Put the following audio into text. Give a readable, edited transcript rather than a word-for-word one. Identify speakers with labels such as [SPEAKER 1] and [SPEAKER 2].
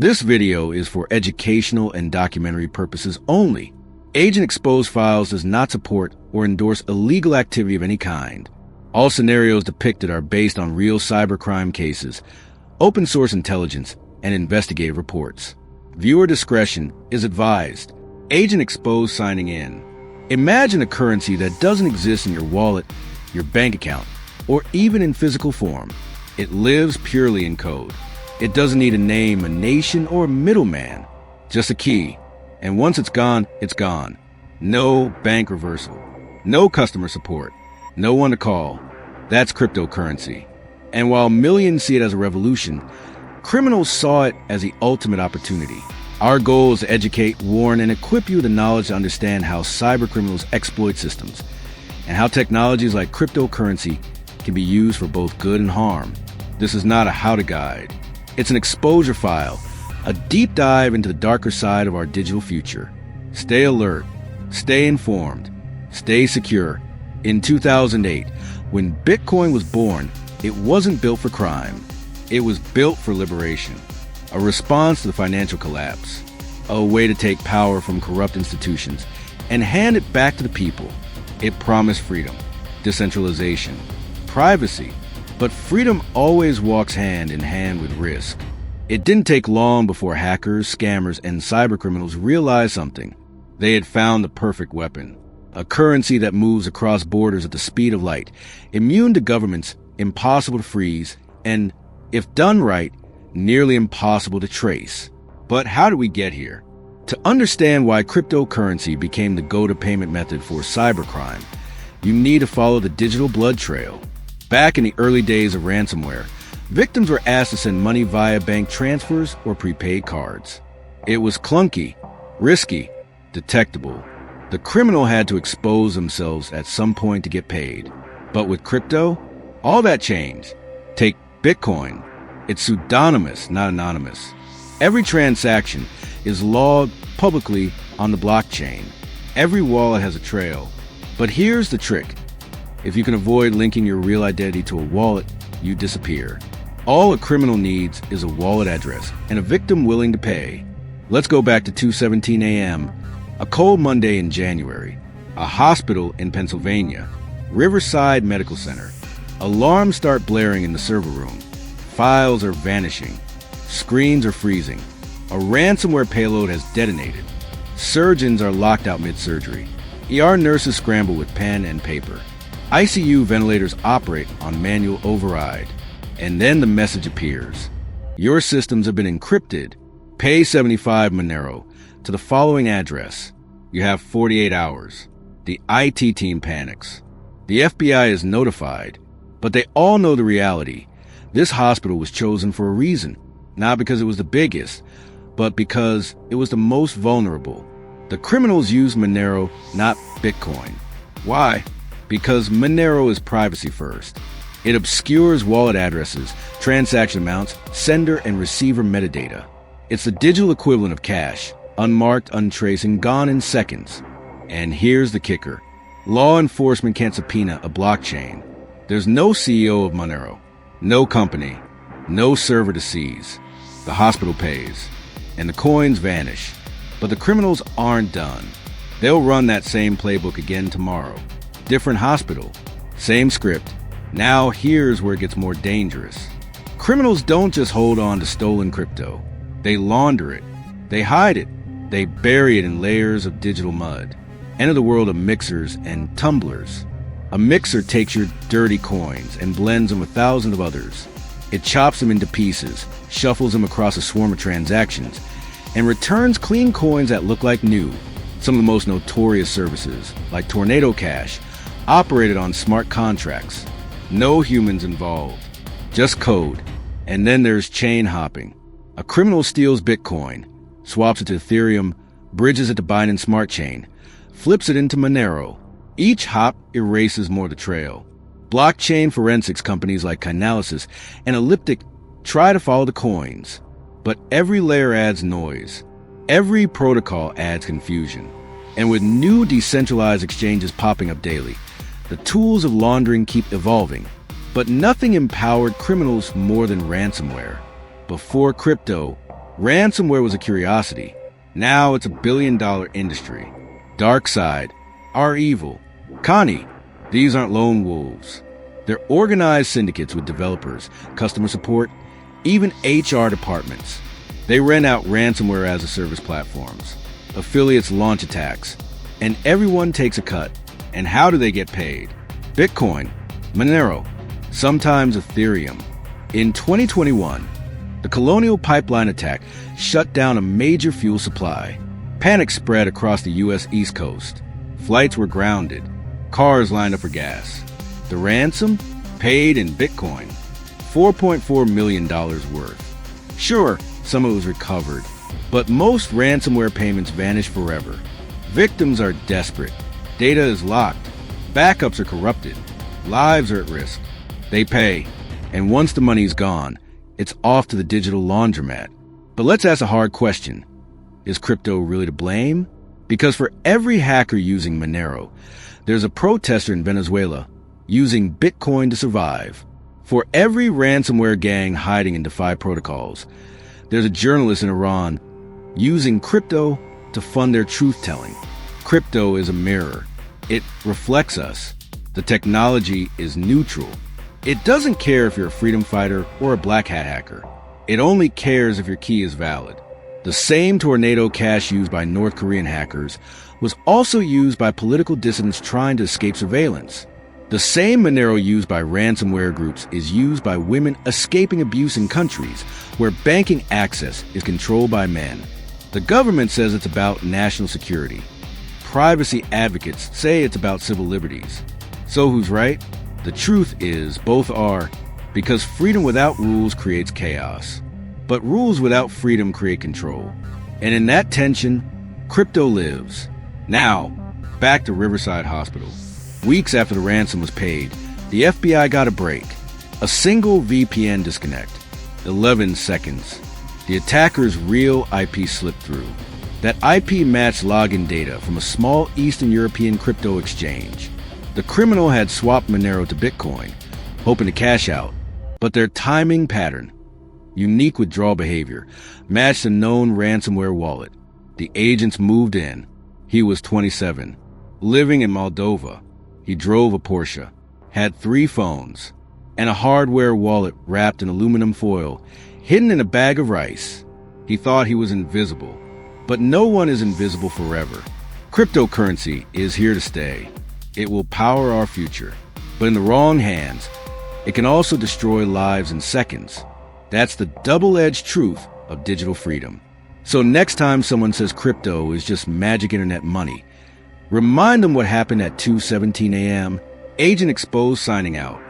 [SPEAKER 1] This video is for educational and documentary purposes only. Agent Exposed Files does not support or endorse illegal activity of any kind. All scenarios depicted are based on real cybercrime cases, open source intelligence, and investigative reports. Viewer discretion is advised. Agent Exposed signing in. Imagine a currency that doesn't exist in your wallet, your bank account, or even in physical form. It lives purely in code. It doesn't need a name, a nation, or a middleman. Just a key. And once it's gone, it's gone. No bank reversal. No customer support. No one to call. That's cryptocurrency. And while millions see it as a revolution, criminals saw it as the ultimate opportunity. Our goal is to educate, warn, and equip you with the knowledge to understand how cybercriminals exploit systems, and how technologies like cryptocurrency can be used for both good and harm. This is not a how-to guide. It's an exposure file, a deep dive into the darker side of our digital future. Stay alert, stay informed, stay secure. In 2008, when Bitcoin was born, it wasn't built for crime. It was built for liberation, a response to the financial collapse, a way to take power from corrupt institutions and hand it back to the people. It promised freedom, decentralization, privacy, but freedom always walks hand in hand with risk. It didn't take long before hackers, scammers, and cybercriminals realized something. They had found the perfect weapon, a currency that moves across borders at the speed of light, immune to governments, impossible to freeze, and, if done right, nearly impossible to trace. But how did we get here? To understand why cryptocurrency became the go-to payment method for cybercrime, you need to follow the digital blood trail. Back in the early days of ransomware, victims were asked to send money via bank transfers or prepaid cards. It was clunky, risky, detectable. The criminal had to expose themselves at some point to get paid. But with crypto, all that changed. Take Bitcoin. It's pseudonymous, not anonymous. Every transaction is logged publicly on the blockchain. Every wallet has a trail. But here's the trick. If you can avoid linking your real identity to a wallet, you disappear. All a criminal needs is a wallet address and a victim willing to pay. Let's go back to 2:17 a.m., a cold Monday in January. A hospital in Pennsylvania, Riverside Medical Center. Alarms start blaring in the server room. Files are vanishing. Screens are freezing. A ransomware payload has detonated. Surgeons are locked out mid-surgery. ER nurses scramble with pen and paper. ICU ventilators operate on manual override. And then the message appears. Your systems have been encrypted. Pay 75 Monero to the following address. You have 48 hours. The IT team panics. The FBI is notified, but they all know the reality. This hospital was chosen for a reason, not because it was the biggest, but because it was the most vulnerable. The criminals used Monero, not Bitcoin. Why? Because Monero is privacy first. It obscures wallet addresses, transaction amounts, sender and receiver metadata. It's the digital equivalent of cash, unmarked, untraced, and gone in seconds. And here's the kicker. Law enforcement can't subpoena a blockchain. There's no CEO of Monero, no company, no server to seize. The hospital pays, and the coins vanish. But the criminals aren't done. They'll run that same playbook again tomorrow. Different hospital, same script. Now here's where it gets more dangerous. Criminals don't just hold on to stolen crypto. They launder it. They hide it. They bury it in layers of digital mud. Enter the world of mixers and tumblers. A mixer takes your dirty coins and blends them with thousands of others. It chops them into pieces, shuffles them across a swarm of transactions, and returns clean coins that look like new. Some of the most notorious services, like Tornado Cash, operated on smart contracts. No humans involved, just code. And then there's chain hopping. A criminal steals Bitcoin, swaps it to Ethereum, bridges it to Binance Smart Chain, flips it into Monero. Each hop erases more of the trail. Blockchain forensics companies like Chainalysis and Elliptic try to follow the coins. But every layer adds noise. Every protocol adds confusion. And with new decentralized exchanges popping up daily, the tools of laundering keep evolving. But nothing empowered criminals more than ransomware. Before crypto, Ransomware was a curiosity. Now it's a billion-dollar industry. Dark side, our evil. Connie, these aren't lone wolves. They're organized syndicates with developers, customer support, even HR departments. They rent out ransomware as a service platforms. Affiliates launch attacks, and everyone takes a cut. And how do they get paid? Bitcoin, Monero, sometimes Ethereum. In 2021, the Colonial Pipeline attack shut down a major fuel supply. Panic spread across the U.S. East Coast. Flights were grounded. Cars lined up for gas. The ransom? Paid in Bitcoin. $4.4 million worth. Sure, some of it was recovered, but most ransomware payments vanish forever. Victims are desperate. Data is locked. Backups are corrupted. Lives are at risk. They pay, and once the money's gone, it's off to the digital laundromat. But let's ask a hard question. Is crypto really to blame? Because for every hacker using Monero, there's a protester in Venezuela using Bitcoin to survive. For every ransomware gang hiding in DeFi protocols, there's a journalist in Iran using crypto to fund their truth-telling. Crypto is a mirror. It reflects us. The technology is neutral. It doesn't care if you're a freedom fighter or a black hat hacker. It only cares if your key is valid. The same Tornado Cash used by North Korean hackers was also used by political dissidents trying to escape surveillance. The same Monero used by ransomware groups is used by women escaping abuse in countries where banking access is controlled by men. The government says it's about national security. Privacy advocates say it's about civil liberties. So who's right? The truth is both are, because freedom without rules creates chaos. But rules without freedom create control. And in that tension, crypto lives. Now, back to Riverside Hospital. Weeks after the ransom was paid, the FBI got a break. A single VPN disconnect. 11 seconds. The attacker's real IP slipped through. That IP matched login data from a small Eastern European crypto exchange. The criminal had swapped Monero to Bitcoin, hoping to cash out. But their timing pattern, unique withdrawal behavior, matched a known ransomware wallet. The agents moved in. He was 27, living in Moldova. He drove a Porsche, had 3 phones, and a hardware wallet wrapped in aluminum foil, hidden in a bag of rice. He thought he was invisible, but no one is invisible forever. Cryptocurrency is here to stay. It will power our future, but in the wrong hands, it can also destroy lives in seconds. That's the double-edged truth of digital freedom. So next time someone says crypto is just magic internet money, remind them what happened at 2:17 a.m. Agent Exposed signing out.